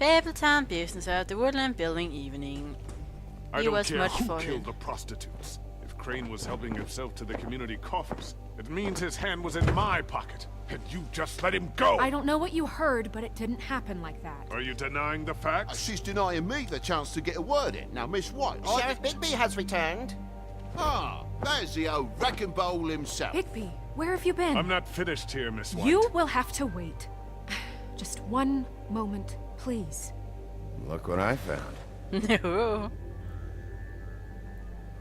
Fabletown business at the Woodland Building evening. I don't care who killed the prostitutes. If Crane was helping himself to the community coffers, it means his hand was in my pocket. And you just let him go! I don't know what you heard, but it didn't happen like that. Are you denying the facts? She's denying me the chance to get a word in. Now, Miss White... Sheriff Bigby has returned. Ah, there's the old wrecking bowl himself. Bigby, where have you been? I'm not finished here, Miss White. You will have to wait. Just one moment, please. Look what I found. No.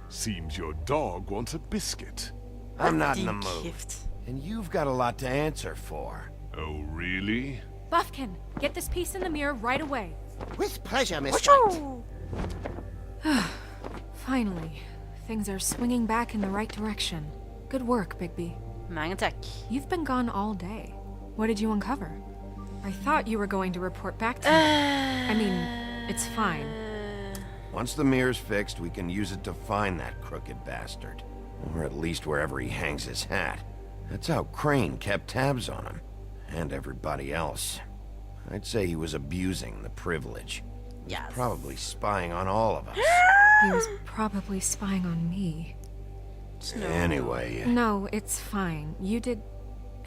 Seems your dog wants a biscuit. I'm not in the Din mood. kæft. And you've got a lot to answer for. Oh, really? Buffkin, get this piece in the mirror right away. With pleasure, Miss White. Finally, things are swinging back in the right direction. Good work, Bigby. Mange tak. You've been gone all day. What did you uncover? I thought you were going to report back to me. I mean, it's fine. Once the mirror's fixed, we can use it to find that crooked bastard. Or at least wherever he hangs his hat. That's how Crane kept tabs on him. And everybody else. I'd say he was abusing the privilege. Yes. Probably spying on all of us. He was probably spying on me. Anyway... No, it's fine. You did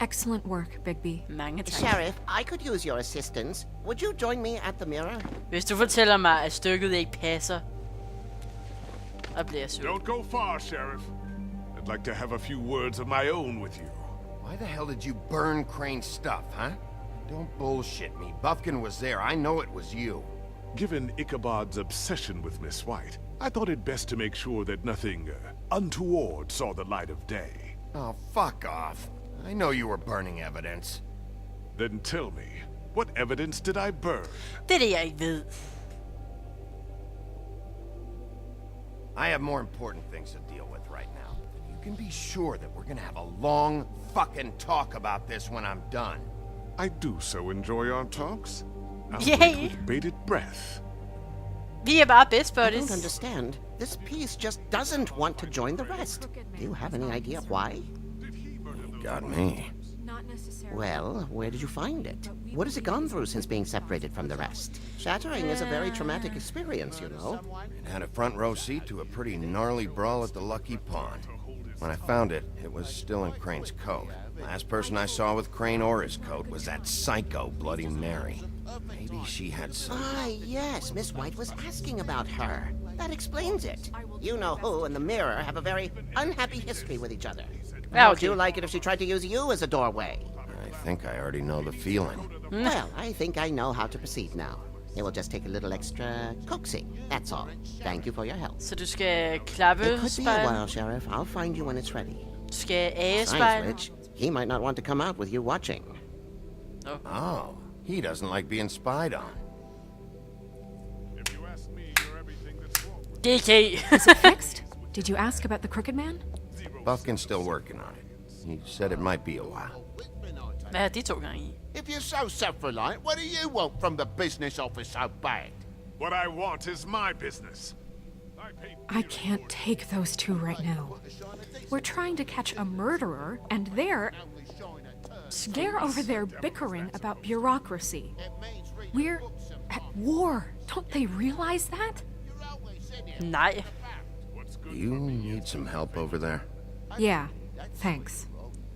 excellent work, Bigby. Mange tak. Sheriff, I could use your assistance. Would you join me at the mirror? Hvis du fortæller mig, at stykket ikke passer, og bliver sur. Don't go far, Sheriff. I'd like to have a few words of my own with you. Why the hell did you burn Crane's stuff, huh? Don't bullshit me. Buffkin was there. I know it was you. Given Ichabod's obsession with Miss White, I thought it best to make sure that nothing untoward saw the light of day. Oh, fuck off. I know you were burning evidence. Then tell me, what evidence did I burn? Det er det, jeg ikke ved. I have more important things to deal with right now. You can be sure that we're gonna have a long fucking talk about this when I'm done. I do so enjoy our talks. I'll Yay. wait with bated breath. Vi er bare best I don't buddies. understand. This piece just doesn't want to join the rest. Do you have any idea why? Got me. Not necessarily. Well, where did you find it? What has it gone through since being separated from the rest? Shattering is a very traumatic experience, you know. It had a front row seat to a pretty gnarly brawl at the Lucky Pond. When I found it, it was still in Crane's coat. Last person I saw with Crane or his coat was that psycho Bloody Mary. Maybe she had some... Ah, yes, Miss White was asking about her. That explains it. You know who and the mirror have a very unhappy history with each other. How would you like it if she tried to use you as a doorway? I think I already know the feeling. Well, I think I know how to proceed now. It will just take a little extra coaxing, that's all. Thank you for your help. Så du skal klappe It could be a spejl. while, Sheriff. I'll find you when it's ready. Du skal age Besides spejl. which, he might not want to come out with you watching. Oh, he doesn't like being spied on. If you ask me, you're everything that's wrong with GG. Is it fixed? Did you ask about the Crooked Man? Buffkin's still working on it. He said it might be a while. Hvad har de to gange i? If you're so self-reliant, what do you want from the business office so bad? What I want is my business. I can't take those two right now. We're trying to catch a murderer, and they're over there bickering about bureaucracy. We're at war. Don't they realize that? Nej. You need some help over there? Yeah, thanks.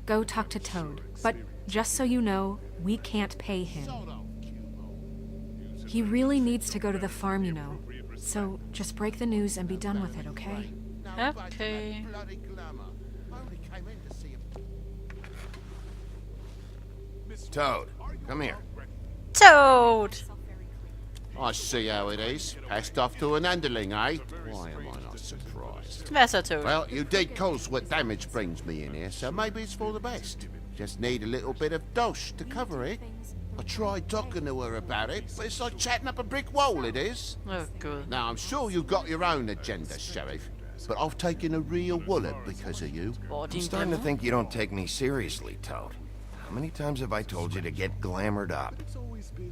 Go talk to Toad. But just so you know, we can't pay him. He really needs to go to the farm, you know. So just break the news and be done with it, okay? Okay. Toad, come here. Toad. I see how it is. Passed off to an underling, eh? Why am I not surprised? Hvad så, Toad? Well, you did cause what damage brings me in here, so maybe it's for the best. Just need a little bit of dosh to cover it. I tried talking to her about it, but it's like chatting up a brick wall, it is. Åh, Gud. Now, I'm sure you've got your own agenda, Sheriff, but I've taken a real wallop because of you. Hvor er I'm din starting to glemmer? think you don't take me seriously, Toad. How many times have I told you to get glamored up?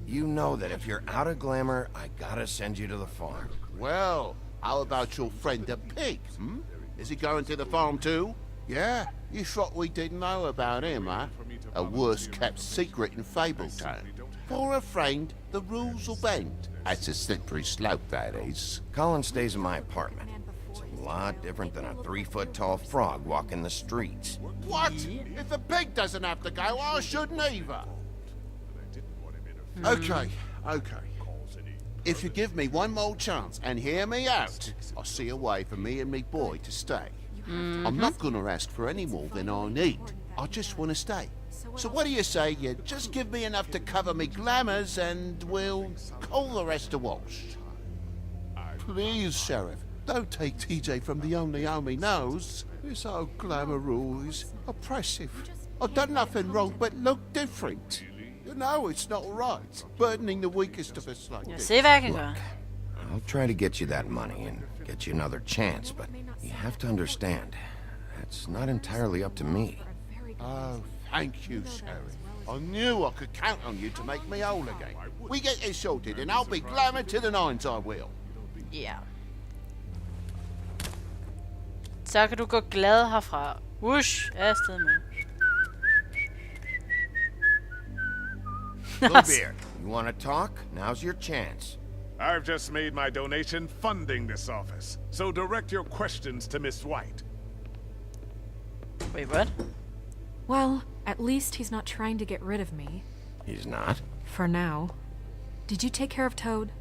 You know that if you're out of glamour, I gotta send you to the farm. Well, how about your friend the pig, hmm? Is he going to the farm too? Yeah? You thought we didn't know about him, huh? A worse-kept secret in Fabletown. For a friend, the rules will bend. That's a slippery slope, that is. Colin stays in my apartment. It's a lot different than a 3-foot-tall frog walking the streets. What? If the pig doesn't have to go, I shouldn't either. Okay. If you give me one more chance and hear me out, I'll see a way for me and me boy to stay. I'm not gonna ask for any more than I need. I just want to stay. So what do you say you just give me enough to cover me glamours and we'll call the rest a wash? Please, Sheriff, don't take TJ from the only home he knows. This old glamour rule is oppressive. I've done nothing wrong but look different. You know it's not right, burdening the weakest of us like Jeg this. ser, hvad jeg kan gøre. I'll try to get you that money and get you another chance, but you have to understand, that's not entirely up to me. Oh, thank you, Sheriff. I knew I could count on you to make me whole again. We get this sorted and I'll be glamour to the nines, I will. Ja. Så kan du gå glad herfra. Whoosh, er afsted med. Bluebeard, you want to talk? Now's your chance. I've just made my donation funding this office, so direct your questions to Miss White. Wait, what? Well, at least he's not trying to get rid of me. He's not? For now. Did you take care of Toad?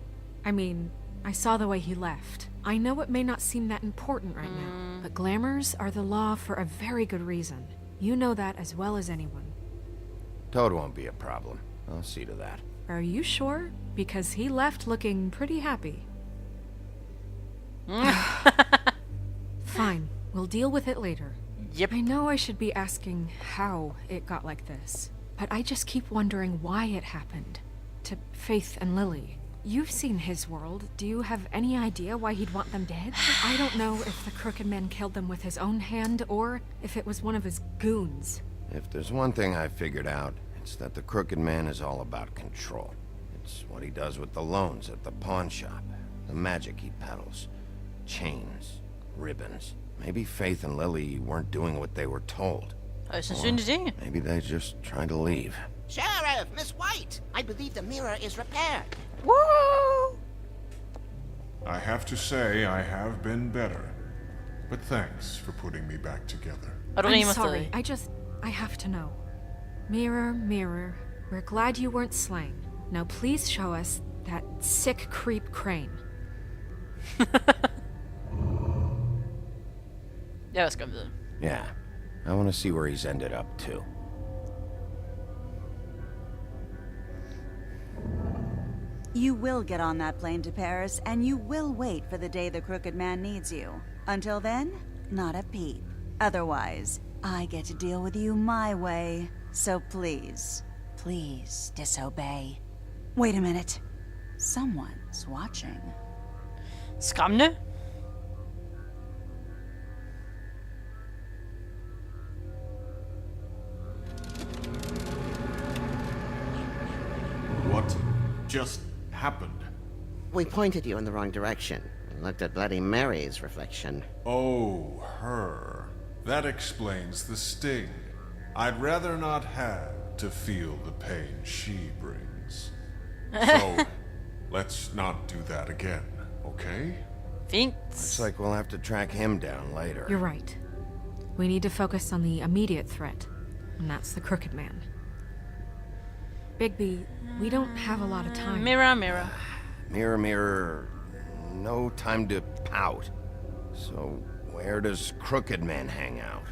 I mean, I saw the way he left. I know it may not seem that important right now, but glamours are the law for a very good reason. You know that as well as anyone. Toad won't be a problem. I'll see to that. Are you sure? Because he left looking pretty happy. Fine, we'll deal with it later. Yep. I know I should be asking how it got like this, but I just keep wondering why it happened. To Faith and Lily. You've seen his world. Do you have any idea why he'd want them dead? I don't know if the Crooked Man killed them with his own hand or if it was one of his goons. If there's one thing I figured out, it's that the Crooked Man is all about control. It's what he does with the loans at the pawn shop, the magic he peddles, chains, ribbons. Maybe Faith and Lily weren't doing what they were told. Højst sandsynligt ikke. Maybe they just tried to leave. Sheriff, Miss White, I believe the mirror is repaired. Woo! I have to say I have been better. But thanks for putting me back together. Og du I'm rimer sorry, stadig. I have to know. Mirror, mirror, we're glad you weren't slain. Now please show us that sick creep Crane. Jeg vil også godt vide. Yeah, I want to see where he's ended up too. You will get on that plane to Paris, and you will wait for the day the Crooked Man needs you. Until then, not a peep. Otherwise, I get to deal with you my way. So please, please disobey. Wait a minute. Someone's watching. Skræmmende. What just happened? We pointed you in the wrong direction and looked at Bloody Mary's reflection. Oh, her. That explains the sting. I'd rather not have to feel the pain she brings. So, let's not do that again, okay? Fint. Looks like we'll have to track him down later. You're right. We need to focus on the immediate threat, and that's the Crooked Man. Bigby, we don't have a lot of time. Mirror, mirror. Mirror, mirror, no time to pout. So, where does Crooked Man hang out?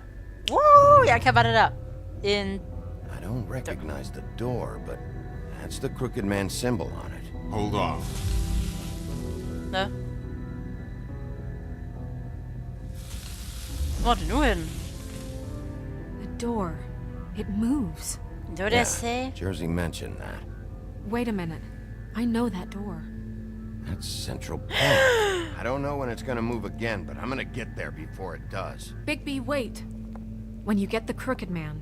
Woo! Jeg kan bare det der. En... I don't recognize the door, but that's the Crooked Man symbol on it. Hold on. Nå. Hvor er det nu henne? The door. It moves. Det var det, jeg sagde. Jersey mentioned that. Wait a minute. I know that door. That's Central Park. I don't know when it's gonna move again, but I'm gonna get there before it does. Bigby, wait. When you get the Crooked Man,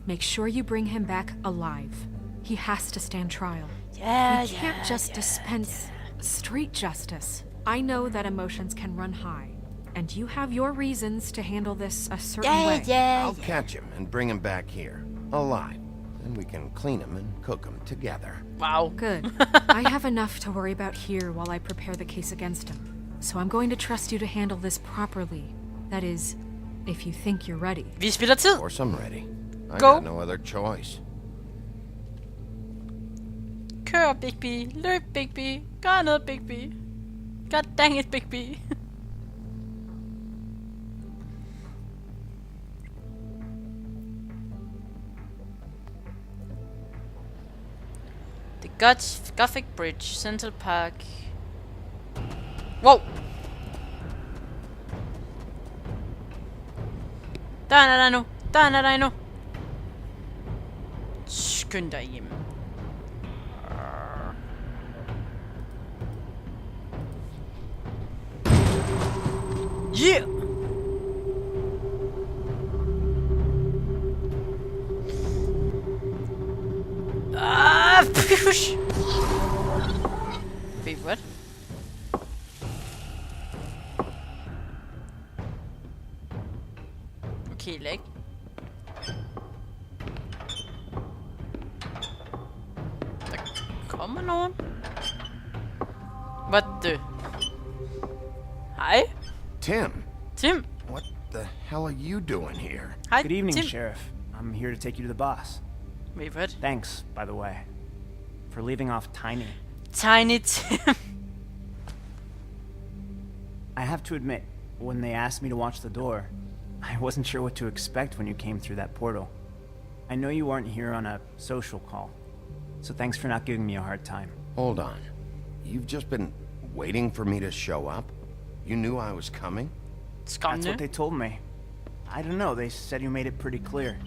make sure you bring him back alive. He has to stand trial. Ja, We can't just dispense street justice. I know that emotions can run high, and you have your reasons to handle this a certain way. Ja. I'll catch him and bring him back here, alive. Then we can clean them and cook them together. Wow. Good. I have enough to worry about here while I prepare the case against him. So I'm going to trust you to handle this properly. That is, if you think you're ready. Vi spiller tid. Of course I'm ready. I Go. got no other choice. Kør, Big B. Løb, Big B. Gør noget, Big B. God dang it, Big B. The Gothic Bridge, Central Park. Wow! Døren er der nu! Døren er der endnu! Skynd dig hjem. Yeah! Ah, push! Wait, what? Okay, leg. Der kommer nogen. What the? Hej. Tim! Tim. What the hell are you doing here? Hi, Good evening, Tim. Sheriff. I'm here to take you to the boss. Wait, what? Thanks, by the way, for leaving off Tiny. Tiny Tim. I have to admit, when they asked me to watch the door, I wasn't sure what to expect when you came through that portal. I know you aren't here on a social call, so thanks for not giving me a hard time. Hold on. You've just been waiting for me to show up? You knew I was coming? That's Skræmmende. what they told me. I don't know, they said you made it pretty clear.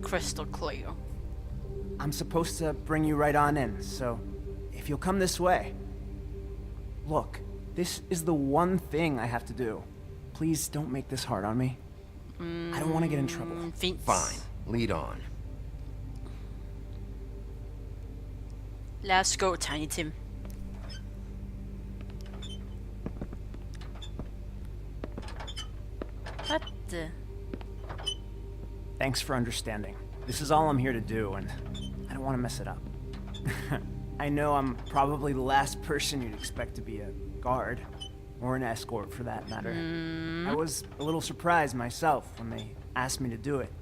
Crystal clear. I'm supposed to bring you right on in, so if you'll come this way. Look, this is the one thing I have to do. Please don't make this hard on me. I don't want to get in trouble. Fint. Fine. Lead on. Lad os gå, Tiny Tim. What the? Thanks for understanding. This is all I'm here to do, and I don't want to mess it up. I know I'm probably the last person you'd expect to be a guard, or an escort for that matter. I was a little surprised myself when they asked me to do it.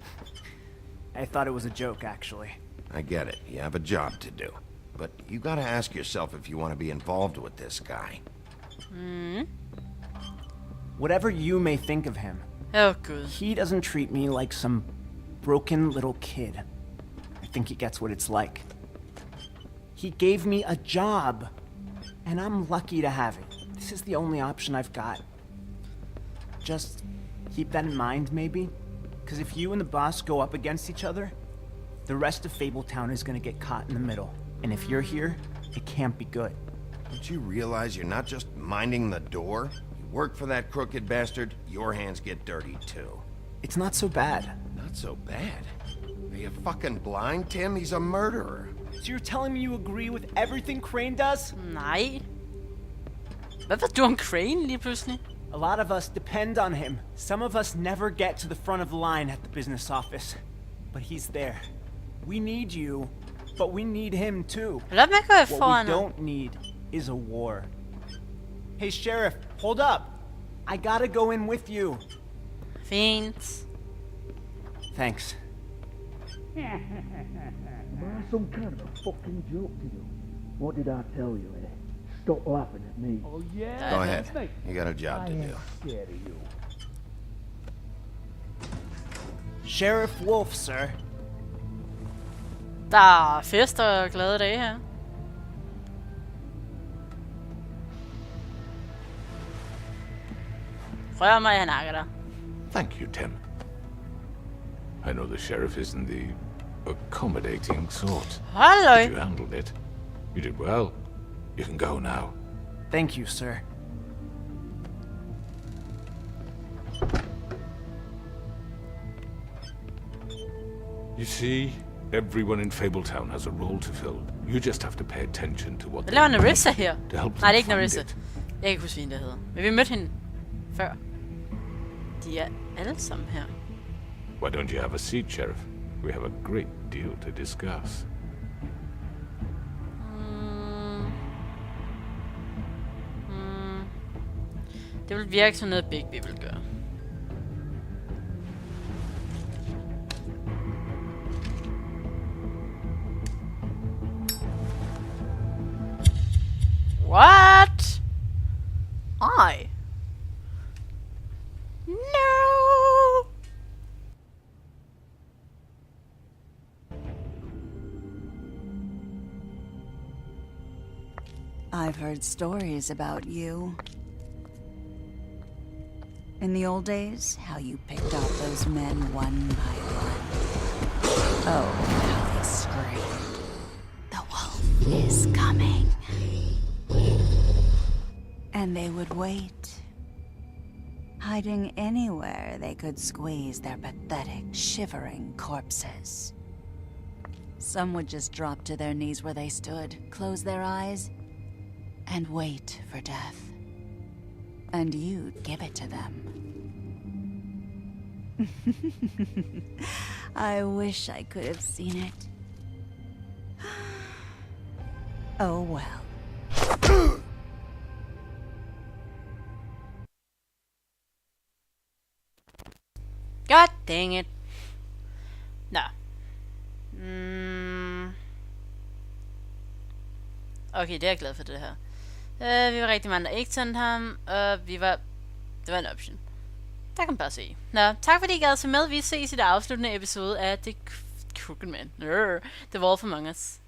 I thought it was a joke, actually. I get it. You have a job to do. But you gotta ask yourself if you want to be involved with this guy. Whatever you may think of him, Oh, Gud. he doesn't treat me like some broken little kid. I think he gets what it's like. He gave me a job, and I'm lucky to have it. This is the only option I've got. Just keep that in mind, maybe? Because if you and the boss go up against each other, the rest of Fabletown is gonna get caught in the middle. And if you're here, it can't be good. Don't you realize you're not just minding the door? You work for that crooked bastard, your hands get dirty too. It's not so bad. Not so bad. Are you fucking blind, Tim? He's a murderer. So you're telling me you agree with everything Crane does? Nej. Hvad ved du om Crane lige pludselig? A lot of us depend on him. Some of us never get to the front of the line at the business office. But he's there. We need you, but we need him too. Lad mig gå What foran we ham. don't need is a war. Hey, Sheriff, hold up. I gotta go in with you. Fint. Thanks. Am I some kind of a fucking joke to you? What did I tell you, eh? Stop laughing at me. Oh, yeah? Go ahead. You got a job to do. Scared of you. Sheriff Wolf, sir. Der er fest og glade dage her. Rør mig, jeg nakker dig. Thank you, Tim. I know the sheriff isn't the accommodating sort. Hold But you handled it. You did well. You can go now. Thank you, sir. You see, everyone in Fabletown has a role to fill. You just have to pay attention to what Hvad they laver need Narissa her? to help Nej, det er them ikke find Narissa. it. Jeg kan ikke huske, hvad det hedder. Men vi mødte hende før. De er alle sammen her. Why don't you have a seat, Sheriff? We have a great deal to discuss. Det vil virke som noget Bigby vil gøre. What? I? No! I've heard stories about you. In the old days, how you picked off those men one by one. Oh, how they screamed. The wolf is coming. And they would wait, hiding anywhere they could squeeze their pathetic, shivering corpses. Some would just drop to their knees where they stood, close their eyes, and wait for death. And you'd give it to them. I wish I could have seen it. Oh well. God dang it. Nå. Okay, det er jeg glad for det her. Vi var rigtig mange, der ikke tændte ham, og det var en option. Der kan man bare se. Nå, tak fordi I gad se med. Vi ses i det afsluttende episode af The Crooked Man. The Wolf Among Us.